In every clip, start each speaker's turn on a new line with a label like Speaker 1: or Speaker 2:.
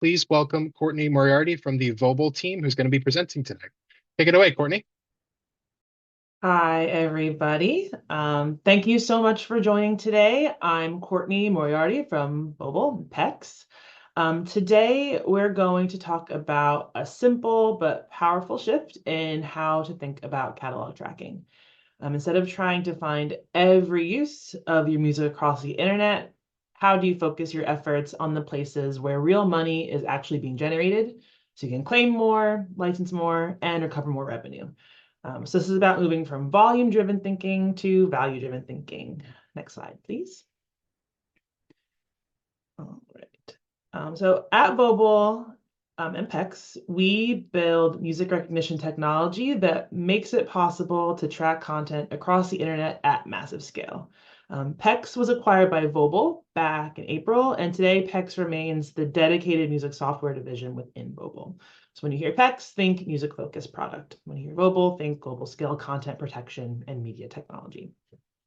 Speaker 1: please welcome Courtney Moriarty from the Vobel team, who's going to be presenting today. Take it away, Courtney.
Speaker 2: Hi, everybody. Thank you so much for joining today. I'm Courtney Moriarty from Mobile PEX. Today, we're going to talk about a simple but powerful shift in how to think about catalog tracking. Instead of trying to find every use of your music across the internet, how do you focus your efforts on the places where real money is actually being generated so you can claim more, license more, and recover more revenue? So this is about moving from volume-driven thinking to value-driven thinking. Next slide, please. All right. So at Mobile and PEX, we build music recognition technology that makes it possible to track content across the internet at massive scale. PEX was acquired by Vobel back in April, and today PEX remains the dedicated music software division within Vobel. So when you hear PEX, think music-focused product. When you hear Vobel, think global scale content protection and media technology.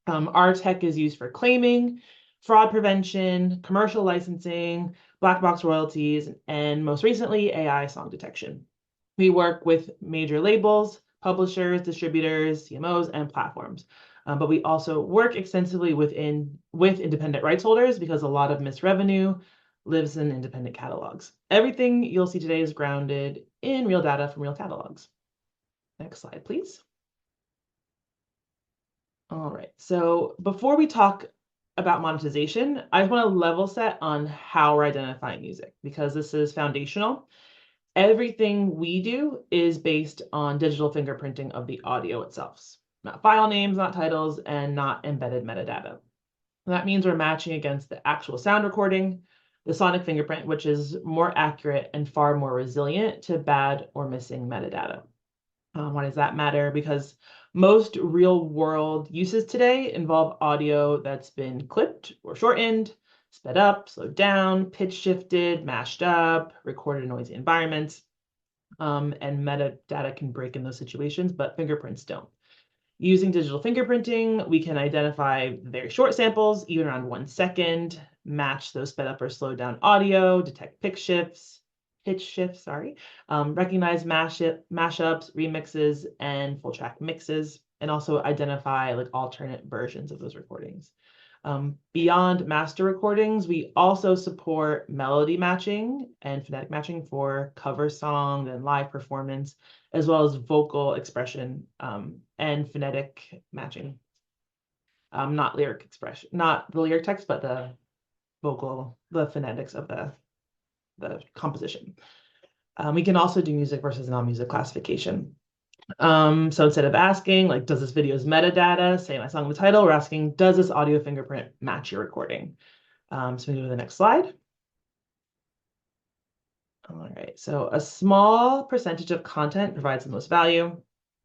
Speaker 2: Our tech is used for claiming, fraud prevention, commercial licensing, black box royalties, and most recently, AI song detection. We work with major labels, publishers, distributors, CMOs, and platforms. But we also work extensively with independent rights holders because a lot of missed revenue lives in independent catalogs. Everything you'll see today is grounded in real data from real catalogs. Next slide, please. All right, so before we talk about monetization, I just want to level set on how we're identifying music because this is foundational. Everything we do is based on digital fingerprinting of the audio itself, not file names, not titles, and not embedded metadata. That means we're matching against the actual sound recording, the sonic fingerprint, which is more accurate and far more resilient to bad or missing metadata. Why does that matter? Because most real world uses today involve audio that's been clipped or shortened, sped up, slowed down, pitch shifted, mashed up, recorded in noisy environments. And metadata can break in those situations, but fingerprints don't. Using digital fingerprinting, we can identify very short samples, even around 1 second, match those sped up or slowed down audio, detect pitch shifts, recognize mashups, remixes, and full track mixes, and also identify like alternate versions of those recordings. Beyond master recordings, we also support melody matching and phonetic matching for cover song and live performance, as well as vocal expression and phonetic matching. Not lyric expression, not the lyric text, but the phonetics of the composition. We can also do music versus non-music classification. So instead of asking, like, does this video's metadata say my song with title, we're asking, does this audio fingerprint match your recording? So we go to the next slide. All right, so a small percentage of content provides the most value.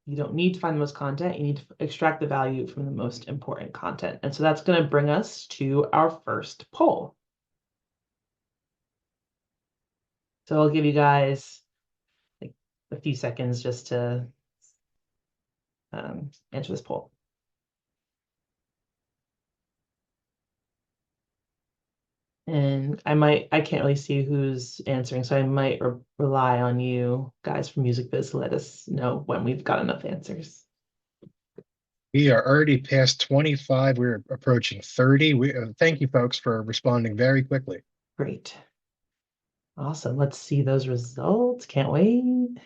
Speaker 2: You don't need to find the most content, you need to extract the value from the most important content. And so that's going to bring us to our first poll. So I'll give you guys like a few seconds just to answer this poll. And I can't really see who's answering, so I might rely on you guys from Music Biz to let us know when we've got enough answers.
Speaker 1: We are already past 25. We're approaching 30. Thank you, folks, for responding very quickly.
Speaker 2: Great. Awesome. Let's see those results. Can't wait.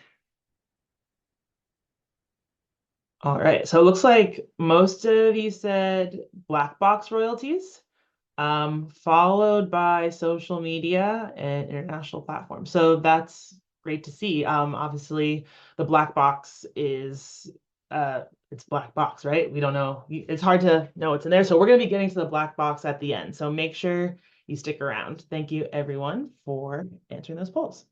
Speaker 2: All right. So it looks like most of you said black box royalties, followed by social media and international platforms. So that's great to see. Obviously, the black box is it's black box, right? We don't know. It's hard to know what's in there. So we're going to be getting to the black box at the end. So make sure you stick around. Thank you, everyone, for answering those polls.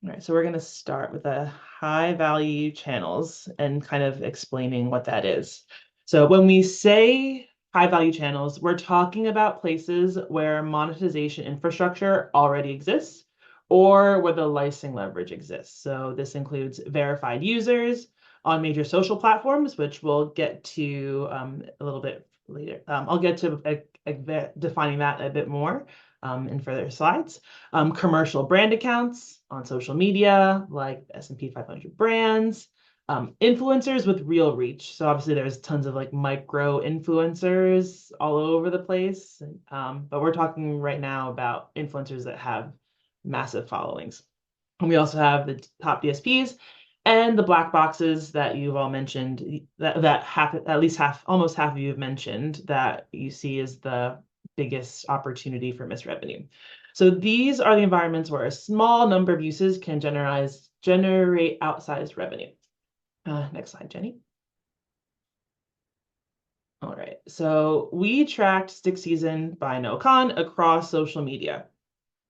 Speaker 2: All right, so we're going to start with the high value channels and kind of explaining what that is. So when we say high value channels, we're talking about places where monetization infrastructure already exists or where the licensing leverage exists. So this includes verified users on major social platforms, which we'll get to a little bit later. I'll get to defining that a bit more. in further slides. Commercial brand accounts on social media, like S&P 500 brands, influencers with real reach. So obviously there's tons of like micro influencers all over the place. But we're talking right now about influencers that have massive followings. And we also have the top DSPs and the black boxes that you've all mentioned, that almost half of you have mentioned, that you see as the biggest opportunity for missed revenue. So these are the environments where a small number of uses can generate outsized revenue. Next slide, Jenny. All right, so we tracked Stick Season by Noah Kahan across social media,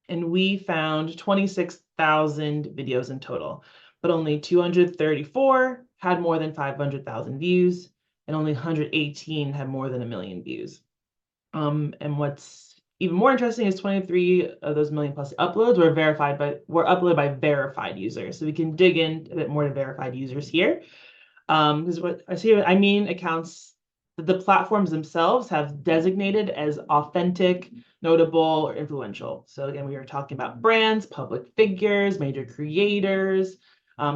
Speaker 2: and we found 26,000 videos in total, but only 234 had more than 500,000 views, and only 118 had more than 1 million views. And what's even more interesting is 23 of those million plus uploads were uploaded by verified users. So we can dig in a bit more to verified users here. Because what I see, I mean accounts that the platforms themselves have designated as authentic, notable, or influential. So again, we were talking about brands, public figures, major creators.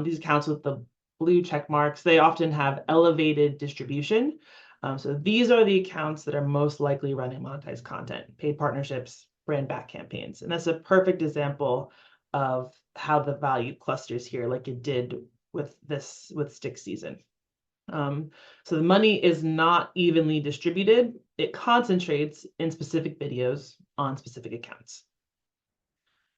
Speaker 2: These accounts with the blue check marks, they often have elevated distribution. So these are the accounts that are most likely running monetized content, paid partnerships, brand back campaigns. And that's a perfect example of how the value clusters here, like it did with Stick Season. So the money is not evenly distributed. It concentrates in specific videos on specific accounts.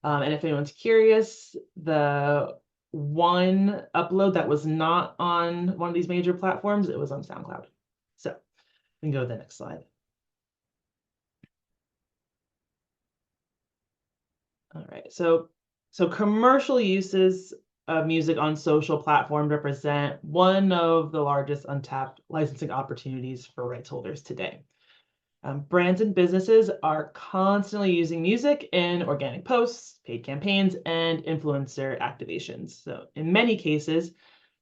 Speaker 2: And if anyone's curious, the one upload that was not on one of these major platforms, it was on SoundCloud. So we can go to the next slide. All right, so commercial uses of music on social platforms represent one of the largest untapped licensing opportunities for rights holders today. Brands and businesses are constantly using music in organic posts, paid campaigns, and influencer activations. So in many cases,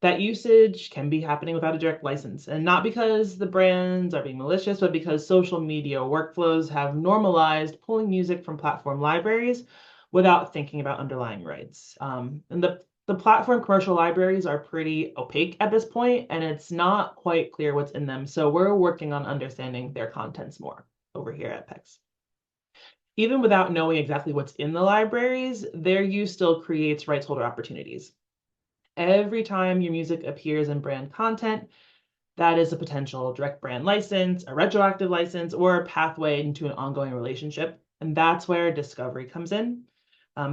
Speaker 2: that usage can be happening without a direct license, and not because the brands are being malicious, but because social media workflows have normalized pulling music from platform libraries without thinking about underlying rights. And the platform commercial libraries are pretty opaque at this point, and it's not quite clear what's in them. So we're working on understanding their contents more over here at PEX. Even without knowing exactly what's in the libraries, their use still creates rights holder opportunities. Every time your music appears in brand content, that is a potential direct brand license, a retroactive license, or a pathway into an ongoing relationship. And that's where discovery comes in.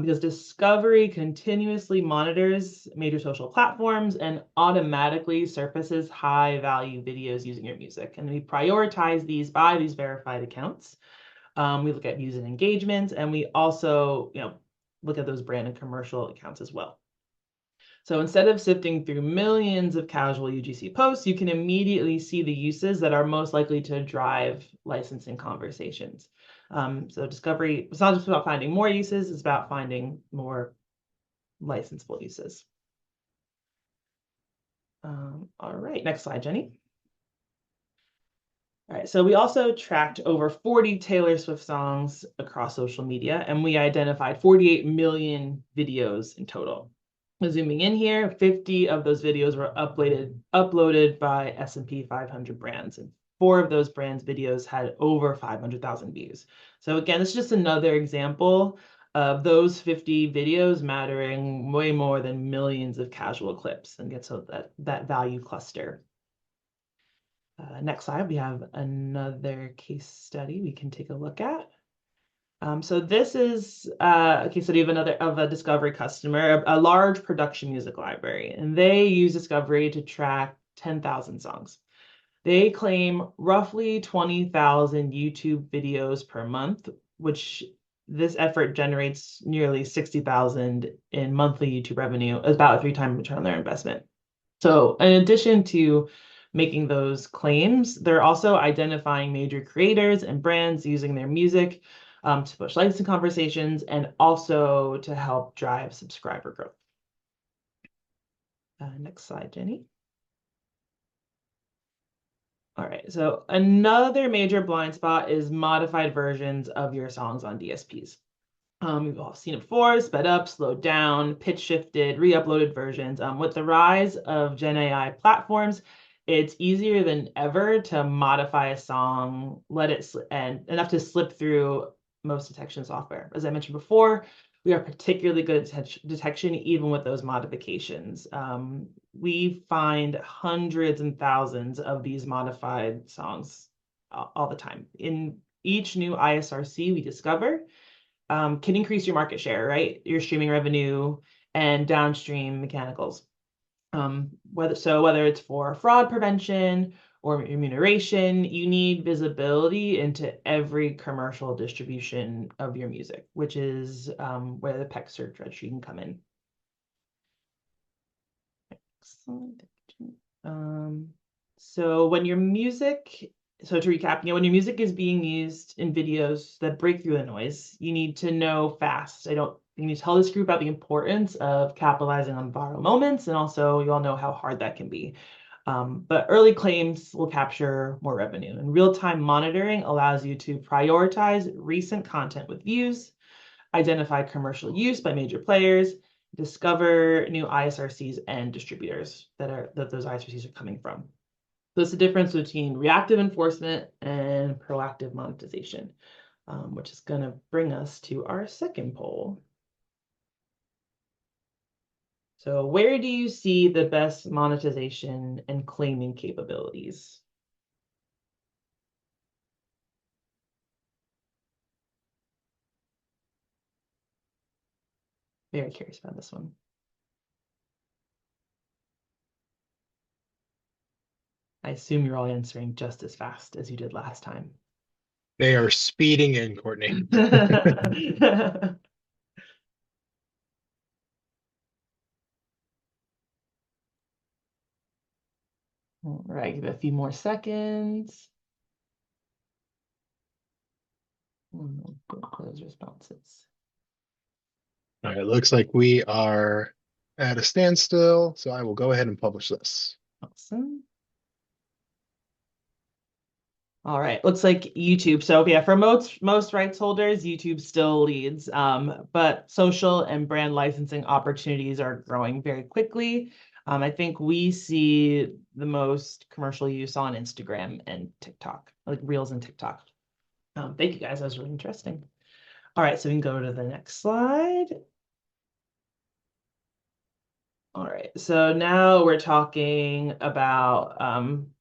Speaker 2: Because discovery continuously monitors major social platforms and automatically surfaces high value videos using your music. And we prioritize these by these verified accounts. We look at views and engagements, and we also, look at those brand and commercial accounts as well. So instead of sifting through millions of casual UGC posts, you can immediately see the uses that are most likely to drive licensing conversations. So discovery, it's not just about finding more uses, it's about finding more licensable uses. All right, next slide, Jenny. All right, so we also tracked over 40 Taylor Swift songs across social media, and we identified 48 million videos in total. Zooming in here, 50 of those videos were uploaded by S&P 500 brands, and 4 of those brands' videos had over 500,000 views. So again, it's just another example of those 50 videos mattering way more than millions of casual clips, and gets that value cluster. Next slide, we have another case study we can take a look at. So this is a case study of a Discovery customer, a large production music library, and they use Discovery to track 10,000 songs. They claim roughly 20,000 YouTube videos per month, which this effort generates nearly 60,000 in monthly YouTube revenue, about a 3-time return on their investment. So in addition to making those claims, they're also identifying major creators and brands using their music to push licensing conversations and also to help drive subscriber growth. Next slide, Jenny. All right, so another major blind spot is modified versions of your songs on DSPs. We've all seen it before, sped up, slowed down, pitch shifted, re-uploaded versions. With the rise of Gen AI platforms, it's easier than ever to modify a song, let it and enough to slip through most detection software. As I mentioned before, we are particularly good at detection even with those modifications. We find hundreds and thousands of these modified songs all the time. In each new ISRC we discover, can increase your market share, right? Your streaming revenue and downstream mechanicals. Whether it's for fraud prevention or remuneration, you need visibility into every commercial distribution of your music, which is where the PEC search registry can come in. Excellent. So when your music, so to recap, when your music is being used in videos that break through the noise, you need to know fast. You need to tell this group about the importance of capitalizing on viral moments, and also you all know how hard that can be. But early claims will capture more revenue, and real-time monitoring allows you to prioritize recent content with views, identify commercial use by major players, discover new ISRCs and distributors that those ISRCs are coming from. So it's the difference between reactive enforcement and proactive monetization, which is going to bring us to our second poll. So where do you see the best monetization and claiming capabilities? Very curious about this one. I assume you're all answering just as fast as you did last time.
Speaker 1: They are speeding in, Courtney. All right, give it a few more seconds. Close responses. All right, looks like we are at a standstill, so I will go ahead and publish this. Awesome. All right, looks like YouTube. So yeah, for most rights holders, YouTube still leads, but social and brand licensing opportunities are growing very quickly. I think we see the most commercial use on Instagram and TikTok, like Reels and TikTok. Thank you guys, that was really interesting. All right, so we can go to the next slide. All right, so now we're talking about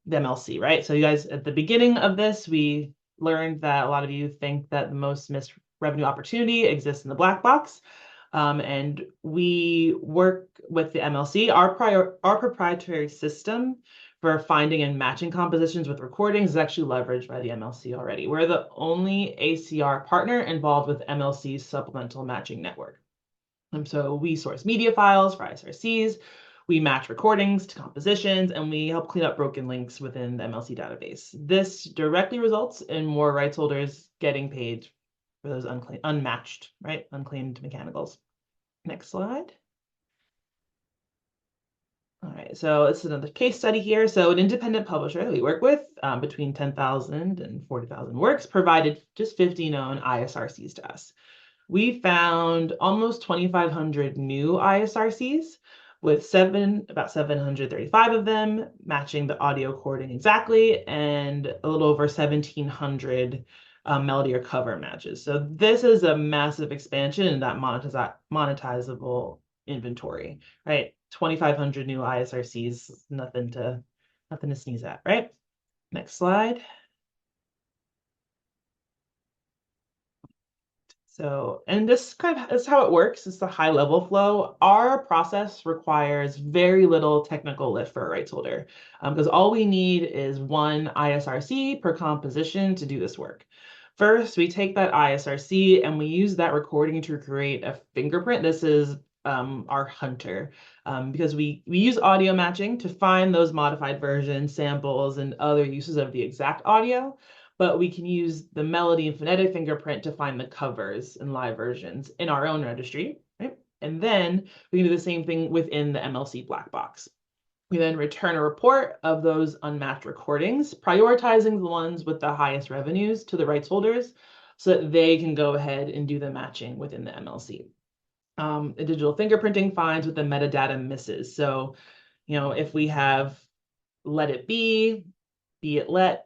Speaker 1: the MLC, right? So you guys, at the beginning of this, we learned that a lot of you think that the most missed revenue opportunity exists in the black box. And we work with the MLC. Our proprietary system for finding and matching compositions with recordings is actually leveraged by the MLC already. We're the only ACR partner involved with MLC's supplemental matching network. So we source media files for ISRCs, we match recordings to compositions, and we help clean up broken links within the MLC database. This directly results in more rights holders getting paid for those unclaimed mechanicals. Next slide. All right, so this is another case study here. So an independent publisher that we work with, between 10,000 and 40,000 works, provided just 50 known ISRCs to us. We found almost 2,500 new ISRCs with about 735 of them matching the audio recording exactly, and a little over 1,700 melody or cover matches. So this is a massive expansion in that monetizable inventory, right? 2,500 new ISRCs, nothing to sneeze at, right? Next slide. So, and this kind of is how it works. It's the high level flow. Our process requires very little technical lift for a rights holder, because all we need is one ISRC per composition to do this work. First, we take that ISRC and we use that recording to create a fingerprint. This is our hunter, because we use audio matching to find those modified versions, samples, and other uses of the exact audio. But we can use the melody and phonetic fingerprint to find the covers and live versions in our own registry, right? And then we can do the same thing within the MLC black box.
Speaker 2: We then return a report of those unmatched recordings, prioritizing the ones with the highest revenues to the rights holders so that they can go ahead and do the matching within the MLC. The digital fingerprinting finds what the metadata misses. So, if we have let it be it let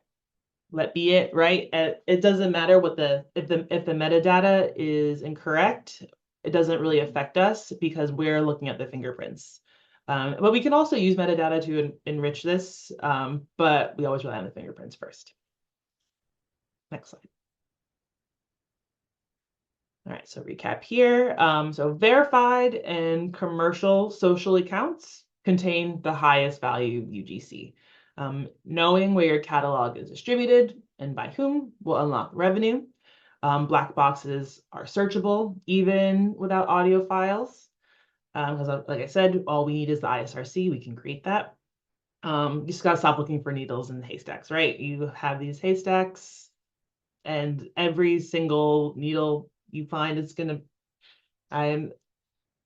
Speaker 2: be it, right? It doesn't matter what if the metadata is incorrect, it doesn't really affect us because we're looking at the fingerprints. But we can also use metadata to enrich this, but we always rely on the fingerprints first. Next slide. All right, so recap here. So verified and commercial social accounts contain the highest value UGC. Knowing where your catalog is distributed and by whom will unlock revenue. Black boxes are searchable even without audio files. Because like I said, all we need is the ISRC. We can create that. You just gotta stop looking for needles in haystacks, right? You have these haystacks, and every single needle you find is gonna. I'm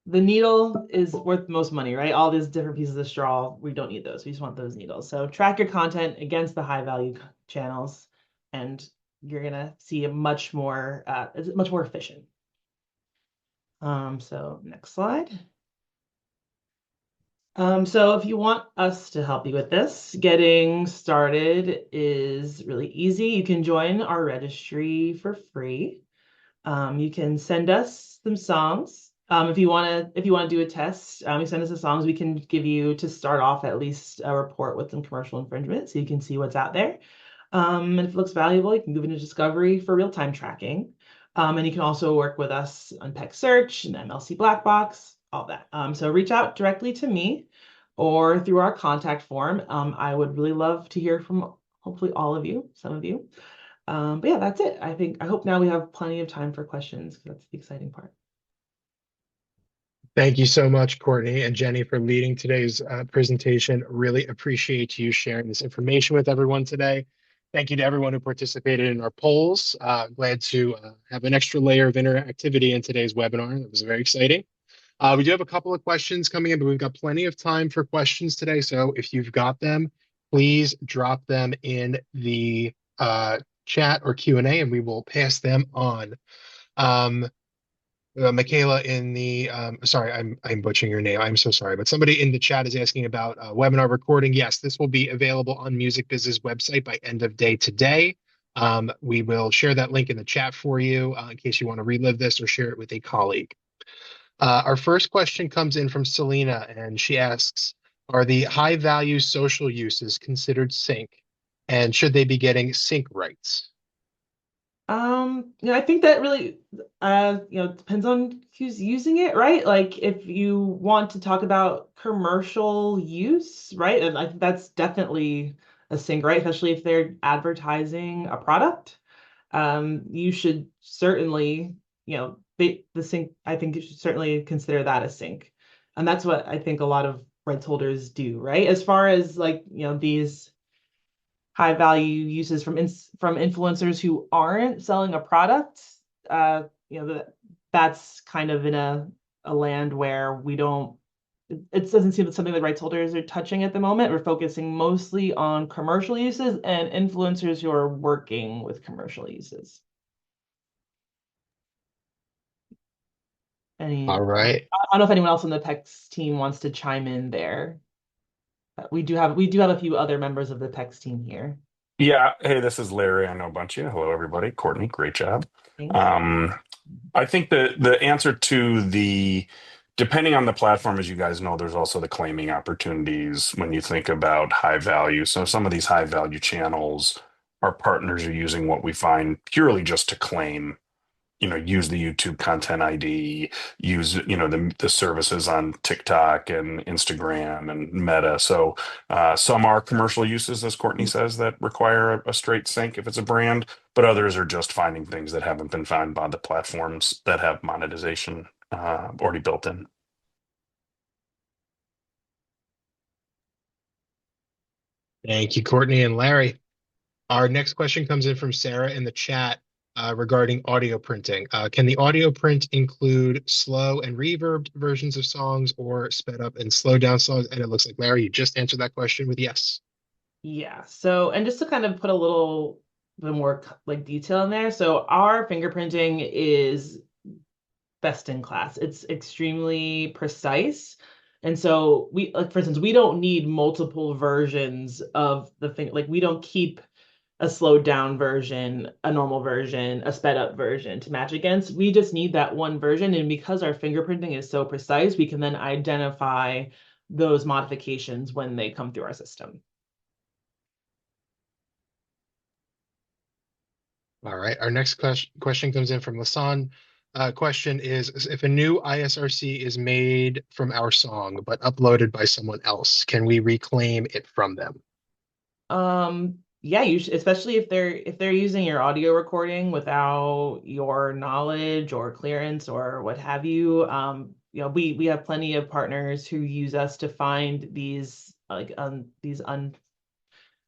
Speaker 2: The needle is worth the most money, right? All these different pieces of straw, we don't need those. We just want those needles. So track your content against the high value channels, and you're gonna see it's much more efficient. So next slide. So if you want us to help you with this, getting started is really easy. You can join our registry for free. You can send us some songs. If you want to do a test, you send us the songs. We can give you, to start off, at least a report with some commercial infringement, so you can see what's out there. And if it looks valuable, you can move into discovery for real-time tracking. And you can also work with us on PEC Search and MLC Black Box, all that. So reach out directly to me or through our contact form. I would really love to hear from hopefully all of you, some of you. But yeah, that's it. I hope now we have plenty of time for questions because that's the exciting part.
Speaker 3: Thank you so much, Courtney and Jenny, for leading today's presentation. Really appreciate you sharing this information with everyone today. Thank you to everyone who participated in our polls. Glad to have an extra layer of interactivity in today's webinar. That was very exciting. We do have a couple of questions coming in, but we've got plenty of time for questions today. So if you've got them, please drop them in the chat or Q&A, and we will pass them on. Michaela in the sorry, I'm butchering your name. I'm so sorry, but somebody in the chat is asking about webinar recording. Yes, this will be available on MusicBiz's website by end of day today. We will share that link in the chat for you in case you want to relive this or share it with a colleague. Our first question comes in from Selena, and she asks, are the high value social uses considered sync, and should they be getting sync rights?
Speaker 2: I think that really, depends on who's using it, right? Like if you want to talk about commercial use, right? And I think that's definitely a sync, right? Especially if they're advertising a product. You should certainly, the sync, I think you should certainly consider that a sync. And that's what I think a lot of rights holders do, right? As far as these high value uses from influencers who aren't selling a product, that's kind of in a land where it doesn't seem that something that rights holders are touching at the moment. We're focusing mostly on commercial uses and influencers who are working with commercial uses.
Speaker 3: All right.
Speaker 2: I don't know if anyone else on the PEX team wants to chime in there. We do have a few other members of the PEX team here.
Speaker 4: Yeah. Hey, this is Larry. I know a bunch of you. Hello, everybody. Courtney, great job.
Speaker 2: Thanks.
Speaker 4: I think the answer to depending on the platform, as you guys know, there's also the claiming opportunities when you think about high value. So some of these high value channels, our partners are using what we find purely just to claim, use the YouTube content ID, use, the services on TikTok and Instagram and Meta. So some are commercial uses, as Courtney says, that require a straight sync if it's a brand, but others are just finding things that haven't been found by the platforms that have monetization already built in.
Speaker 3: Thank you, Courtney and Larry. Our next question comes in from Sarah in the chat. regarding audio printing. Can the audio print include slow and reverb versions of songs or sped up and slow down songs? And it looks like Larry, you just answered that question with yes.
Speaker 1: Yeah. So, and just to kind of put a little bit more like detail in there. So our fingerprinting is best in class. It's extremely precise. And so we, like, for instance, we don't need multiple versions of the thing. Like, we don't keep a slowed down version, a normal version, a sped up version to match against. We just need that one version. And because our fingerprinting is so precise, we can then identify those modifications when they come through our system.
Speaker 3: All right. Our next question comes in from Lasan. Question is, if a new ISRC is made from our song but uploaded by someone else, can we reclaim it from them?
Speaker 1: Yeah, you should, especially if they're using your audio recording without your knowledge or clearance or what have you. You know, we have plenty of partners who use us to find these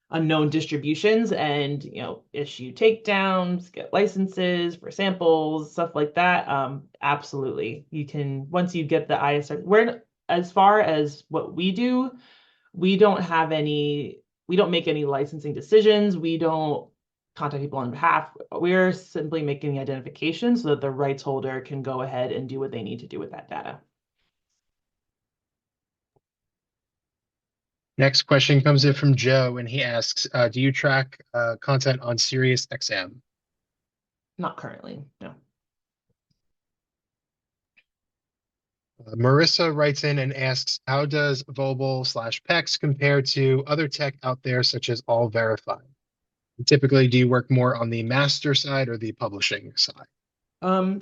Speaker 1: unknown distributions and, you know, issue takedowns, get licenses for samples, stuff like that. Absolutely. You can, once you get the ISR, as far as what we do, we don't make any licensing decisions. We don't contact people on behalf. We're simply making the identification so that the rights holder can go ahead and do what they need to do with that data.
Speaker 3: Next question comes in from Joe, and he asks, do you track content on Sirius XM?
Speaker 1: Not currently, no.
Speaker 3: Marissa writes in and asks, how does Vobal/PEX compare to other tech out there, such as All Verified? Typically, do you work more on the master side or the publishing side?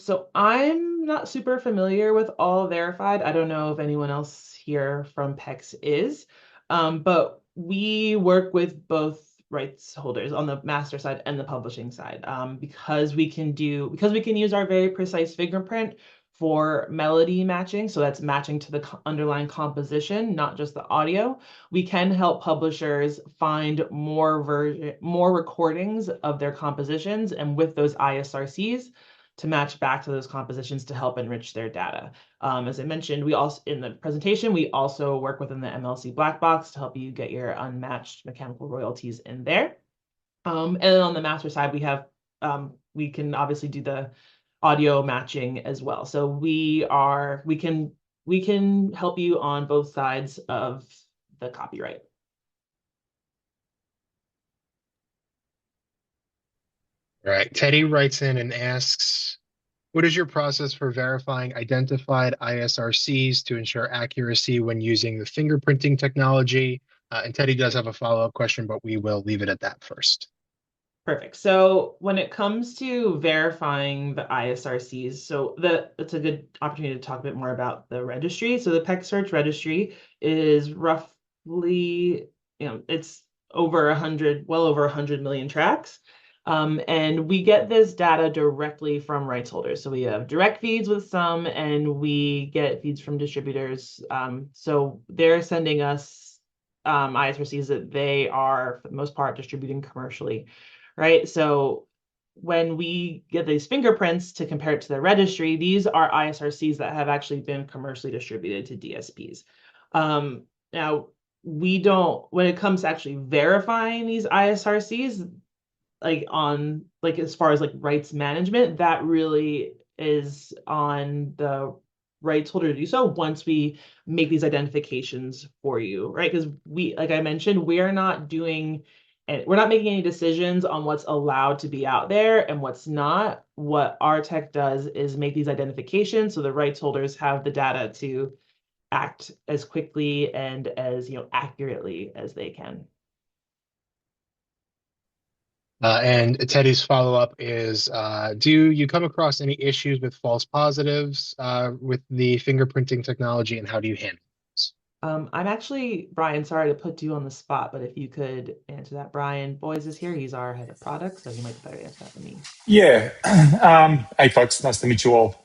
Speaker 1: So I'm not super familiar with All Verified. I don't know if anyone else here from PEX is, but we work with both rights holders on the master side and the publishing side, because we can use our very precise fingerprint for melody matching. So that's matching to the underlying composition, not just the audio. We can help publishers find more recordings of their compositions, and with those ISRCs to match back to those compositions to help enrich their data. As I mentioned, we also, in the presentation, we also work within the MLC black box to help you get your unmatched mechanical royalties in there. And on the master side, we can obviously do the audio matching as well. So we can help you on both sides of the copyright.
Speaker 3: All right. Teddy writes in and asks, what is your process for verifying identified ISRCs to ensure accuracy when using the fingerprinting technology? And Teddy does have a follow-up question, but we will leave it at that first.
Speaker 1: Perfect. So when it comes to verifying the ISRCs, so it's a good opportunity to talk a bit more about the registry. So the PEX Search registry is roughly, it's over 100, well over 100 million tracks. And we get this data directly from rights holders. So we have direct feeds with some, and we get feeds from distributors. So they're sending us ISRCs that they are, for the most part, distributing commercially, right? So when we get these fingerprints to compare it to the registry, these are ISRCs that have actually been commercially distributed to DSPs. Now, when it comes to actually verifying these ISRCs, as far as rights management, that really is on the rights holder to do so once we make these identifications for you, right? Because like I mentioned, we're not making any decisions on what's allowed to be out there and what's not. What our tech does is make these identifications so the rights holders have the data to act as quickly and as accurately as they can.
Speaker 3: And Teddy's follow-up is, do you come across any issues with false positives with the fingerprinting technology, and how do you handle this?
Speaker 1: I'm actually, Brian, sorry to put you on the spot, but if you could answer that. Brian Boyes is here. He's our head of product, so he might better answer that than me.
Speaker 5: Yeah. Hey, folks. Nice to meet you all.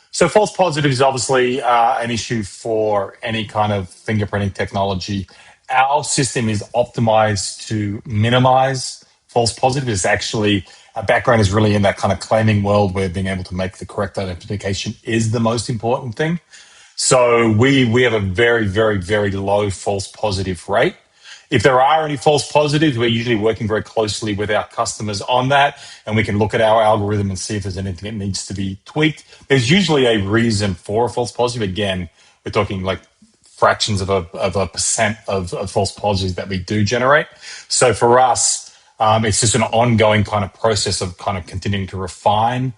Speaker 5: So false positive is obviously an issue for any kind of fingerprinting technology. Our system is optimized to minimize false positive. It's actually Our background is really in that kind of claiming world where being able to make the correct identification is the most important thing. So we have a very, very, very low false positive rate. If there are any false positives, we're usually working very closely with our customers on that, and we can look at our algorithm and see if there's anything that needs to be tweaked. There's usually a reason for a false positive. Again, we're talking like fractions of a percent of false positives that we do generate. So for us, it's just an ongoing kind of process of kind of continuing to refine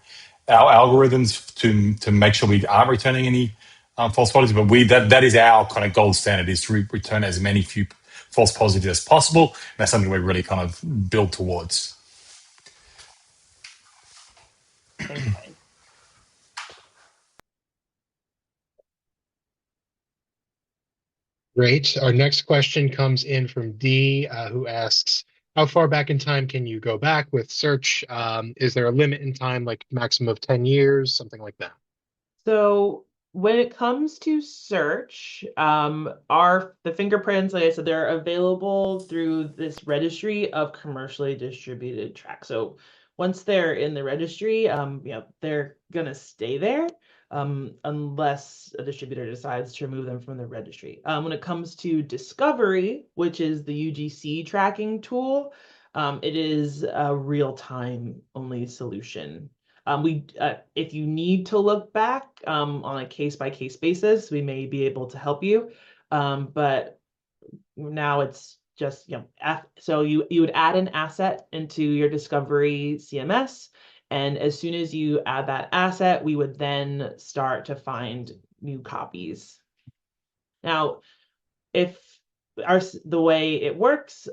Speaker 5: our algorithms to make sure we aren't returning any false positives. But that is our kind of gold standard, is to return as many few false positives as possible. And that's something we really kind of build towards.
Speaker 3: Great. Our next question comes in from D, who asks, how far back in time can you go back with search? Is there a limit in time, like maximum of 10 years, something like that?
Speaker 2: So when it comes to search, the fingerprints, like I said, they're available through this registry of commercially distributed tracks. So once they're in the registry, they're gonna stay there, unless a distributor decides to remove them from the registry. When it comes to discovery, which is the UGC tracking tool, it is a real-time only solution. If you need to look back on a case-by-case basis, we may be able to help you. But now it's just, so you would add an asset into your Discovery CMS, and as soon as you add that asset, we would then start to find new copies. Now, if the way it works,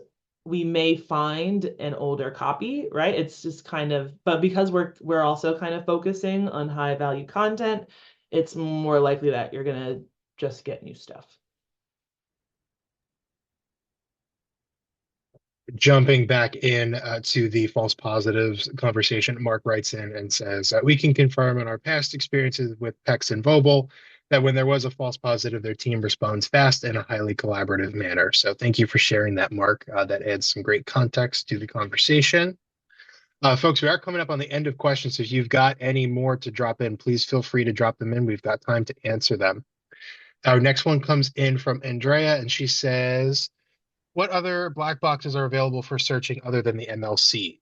Speaker 2: we may find an older copy, right? It's just kind of, but because we're also kind of focusing on high value content, it's more likely that you're gonna just get new stuff.
Speaker 3: Jumping back in to the false positives conversation, Mark writes in and says, we can confirm in our past experiences with PEX and Vobel that when there was a false positive, their team responds fast in a highly collaborative manner. So thank you for sharing that, Mark. That adds some great context to the conversation. Folks, we are coming up on the end of questions. So if you've got any more to drop in, please feel free to drop them in. We've got time to answer them. Our next one comes in from Andrea, and she says, what other black boxes are available for searching other than the MLC?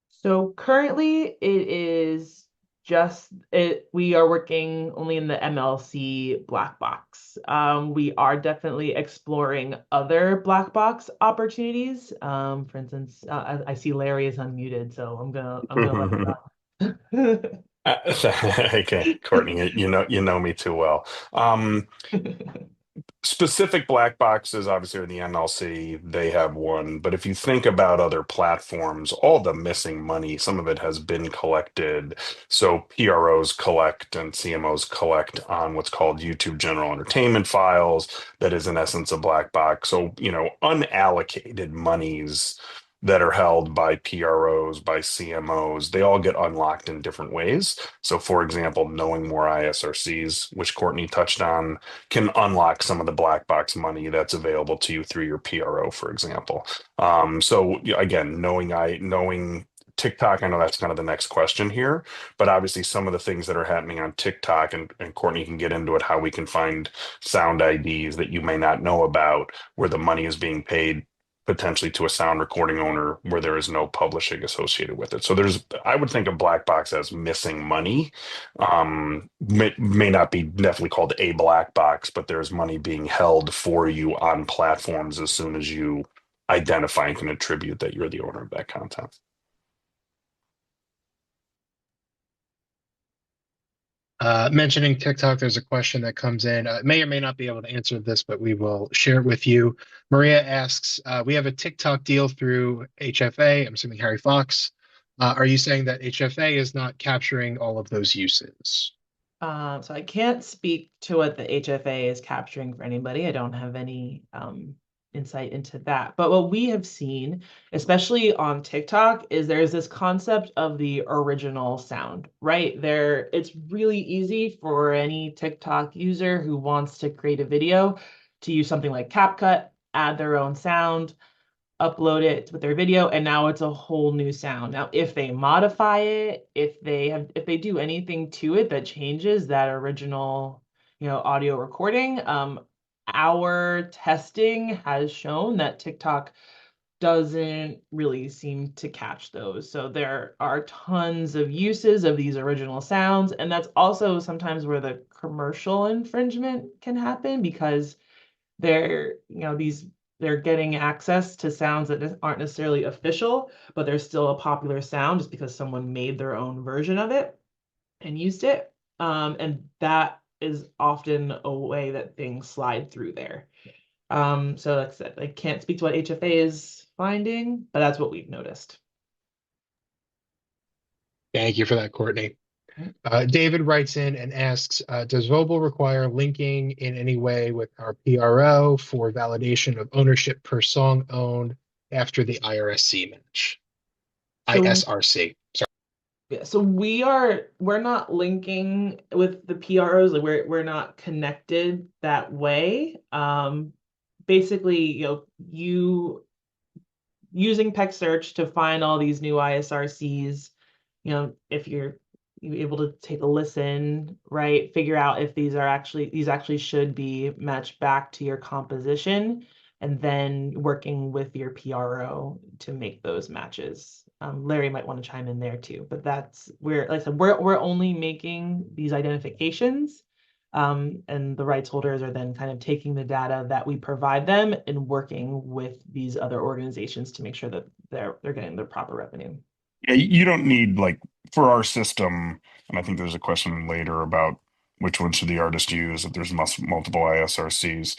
Speaker 2: So currently it is we are working only in the MLC black box. We are definitely exploring other black box opportunities. For instance, I see Larry is unmuted, so I'm gonna let him
Speaker 4: Okay, Courtney, you know me too well. Specific black boxes, obviously, are the MLC. They have one. But if you think about other platforms, all the missing money, some of it has been collected. So PROs collect and CMOs collect on what's called YouTube General Entertainment files. That is, in essence, a black box. So, unallocated monies that are held by PROs, by CMOs, they all get unlocked in different ways. So, for example, knowing more ISRCs, which Courtney touched on, can unlock some of the black box money that's available to you through your PRO, for example. So again, knowing TikTok, I know that's kind of the next question here, but obviously some of the things that are happening on TikTok, and Courtney can get into it, how we can find sound IDs that you may not know about, where the money is being paid potentially to a sound recording owner where there is no publishing associated with it. So I would think of black box as missing money. May not be definitely called a black box, but there's money being held for you on platforms as soon as you identify and can attribute that you're the owner of that content.
Speaker 3: Mentioning TikTok, there's a question that comes in. May or may not be able to answer this, but we will share it with you. Maria asks, we have a TikTok deal through HFA, I'm assuming Harry Fox. Are you saying that HFA is not capturing all of those uses?
Speaker 2: So I can't speak to what the HFA is capturing for anybody. I don't have any insight into that. But what we have seen, especially on TikTok, is there's this concept of the original sound, right? It's really easy for any TikTok user who wants to create a video to use something like CapCut, add their own sound, upload it with their video, and now it's a whole new sound. Now, if they modify it, if they do anything to it that changes that original, audio recording, our testing has shown that TikTok doesn't really seem to catch those. So there are tons of uses of these original sounds, and that's also sometimes where the commercial infringement can happen, because they're, they're getting access to sounds that aren't necessarily official, but they're still a popular sound just because someone made their own version of it and used it. And that is often a way that things slide through there. So like I said, I can't speak to what HFA is finding, but that's what we've noticed.
Speaker 3: Thank you for that, Courtney. David writes in and asks, does Vobel require linking in any way with our PRO for validation of ownership per song owned after the IRSC match? ISRC. Sorry.
Speaker 2: Yeah, so we're not linking with the PROs, like we're not connected that way. Basically, you using PEC search to find all these new ISRCs, if you're able to take a listen, right, figure out if these actually should be matched back to your composition, and then working with your PRO to make those matches. Larry might want to chime in there too, but that's where, like I said, we're only making these identifications. And the rights holders are then kind of taking the data that we provide them and working with these other organizations to make sure that they're getting their proper revenue.
Speaker 4: Yeah, you don't need, like, for our system, and I think there's a question later about which one should the artist use if there's multiple ISRCs.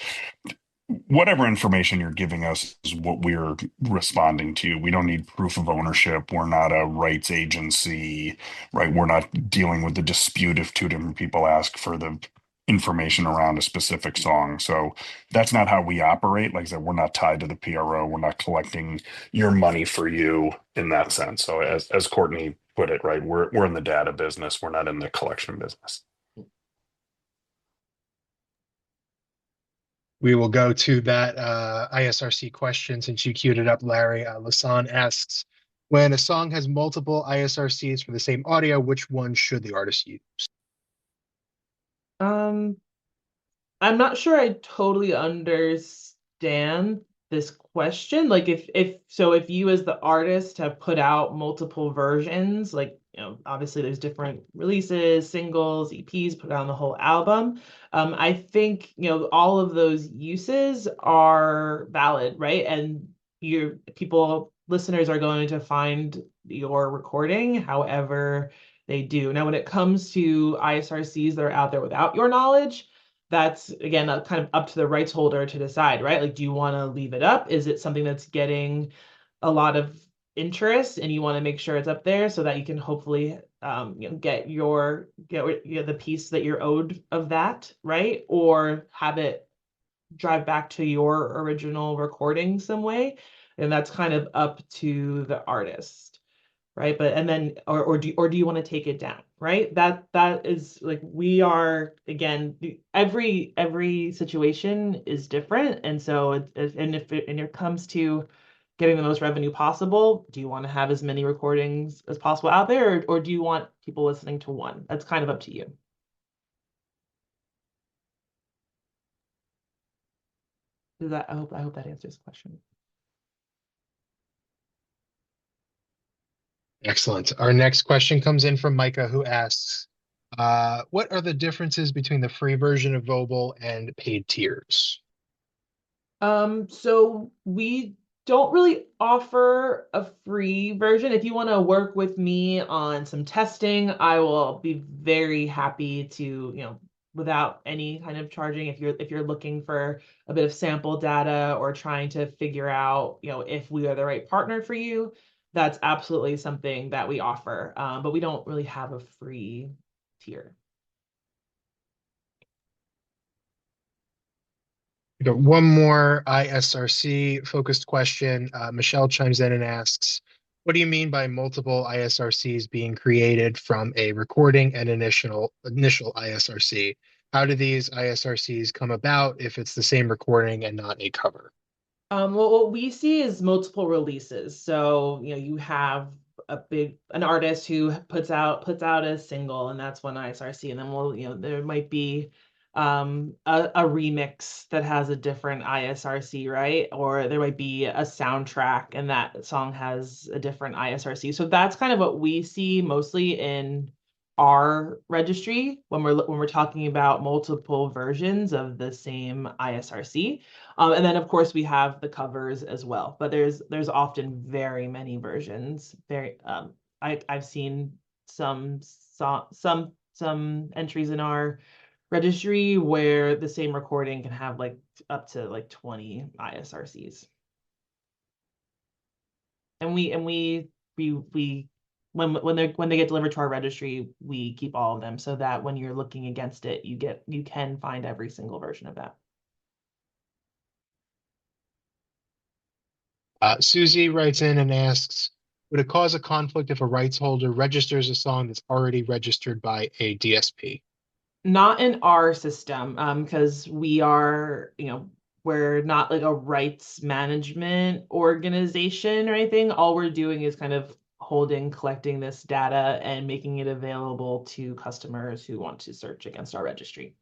Speaker 4: Whatever information you're giving us is what we're responding to. We don't need proof of ownership. We're not a rights agency, right? We're not dealing with the dispute if two different people ask for the information around a specific song. So that's not how we operate. Like I said, we're not tied to the PRO. We're not collecting your money for you in that sense. So as Courtney put it, right, we're in the data business. We're not in the collection business.
Speaker 3: We will go to that ISRC question since you queued it up, Larry. Lasan asks, when a song has multiple ISRCs for the same audio, which one should the artist use?
Speaker 2: I'm not sure I totally understand this question. Like if you as the artist have put out multiple versions, like, obviously there's different releases, singles, EPs, put on the whole album. I think, all of those uses are valid, right? And listeners are going to find your recording however they do. Now, when it comes to ISRCs that are out there without your knowledge, that's again kind of up to the rights holder to decide, right? Like, do you want to leave it up? Is it something that's getting a lot of interest and you want to make sure it's up there so that you can hopefully get the piece that you're owed of that, right? Or have it drive back to your original recording some way, and that's kind of up to the artist, right? But and then or do you want to take it down, right? That is, like, we are, again, every situation is different, and so if it comes to getting the most revenue possible, do you want to have as many recordings as possible out there, or do you want people listening to one? That's kind of up to you. I hope that answers the question.
Speaker 3: Excellent. Our next question comes in from Micah, who asks, what are the differences between the free version of Vobel and paid tiers?
Speaker 2: So we don't really offer a free version. If you want to work with me on some testing, I will be very happy to, without any kind of charging, if you're looking for a bit of sample data or trying to figure out, if we are the right partner for you, that's absolutely something that we offer. But we don't really have a free tier.
Speaker 3: We got one more ISRC focused question. Michelle chimes in and asks, what do you mean by multiple ISRCs being created from a recording and initial ISRC? How do these ISRCs come about if it's the same recording and not a cover?
Speaker 2: Well, what we see is multiple releases. So, you have an artist who puts out a single, and that's one ISRC, and then there might be a remix that has a different ISRC, right? Or there might be a soundtrack and that song has a different ISRC. So that's kind of what we see mostly in our registry when we're talking about multiple versions of the same ISRC. And then of course we have the covers as well, but there's often very many versions. I've seen some entries in our registry where the same recording can have like up to like 20 ISRCs. And we when they get delivered to our registry, we keep all of them so that when you're looking against it, you can find every single version of that.
Speaker 3: Susie writes in and asks, would it cause a conflict if a rights holder registers a song that's already registered by a DSP?
Speaker 2: Not in our system, because we're not like a rights management organization or anything. All we're doing is kind of collecting this data and making it available to customers who want to search against our registry.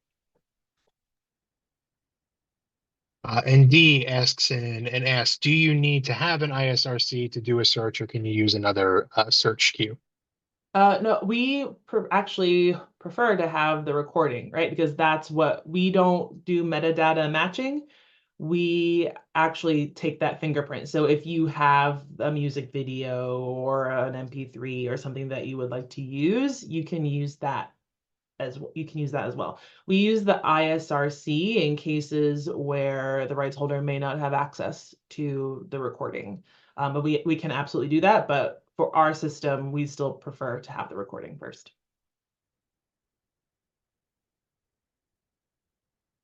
Speaker 3: And D asks in and asks, do you need to have an ISRC to do a search, or can you use another search queue?
Speaker 2: No, we actually prefer to have the recording, right? Because we don't do metadata matching. We actually take that fingerprint. So if you have a music video or an MP3 or something that you would like to use, you can use that as well. We use the ISRC in cases where the rights holder may not have access to the recording. But we can absolutely do that. But for our system, we still prefer to have the recording first.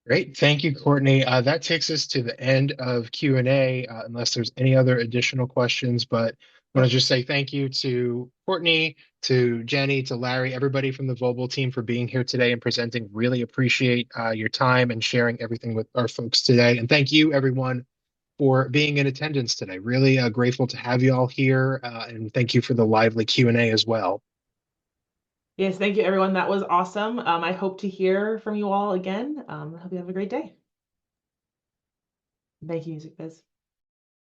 Speaker 3: Great. Thank you, Courtney. That takes us to the end of Q&A, unless there's any other additional questions. But I want to just say thank you to Courtney, to Jenny, to Larry, everybody from the Vobile team for being here today and presenting. Really appreciate your time and sharing everything with our folks today. And thank you, everyone, for being in attendance today. Really grateful to have you all here. And thank you for the lively Q&A as well.
Speaker 2: Yes, thank you, everyone. That was awesome. I hope to hear from you all again. I hope you have a great day. Thank you, Music Biz.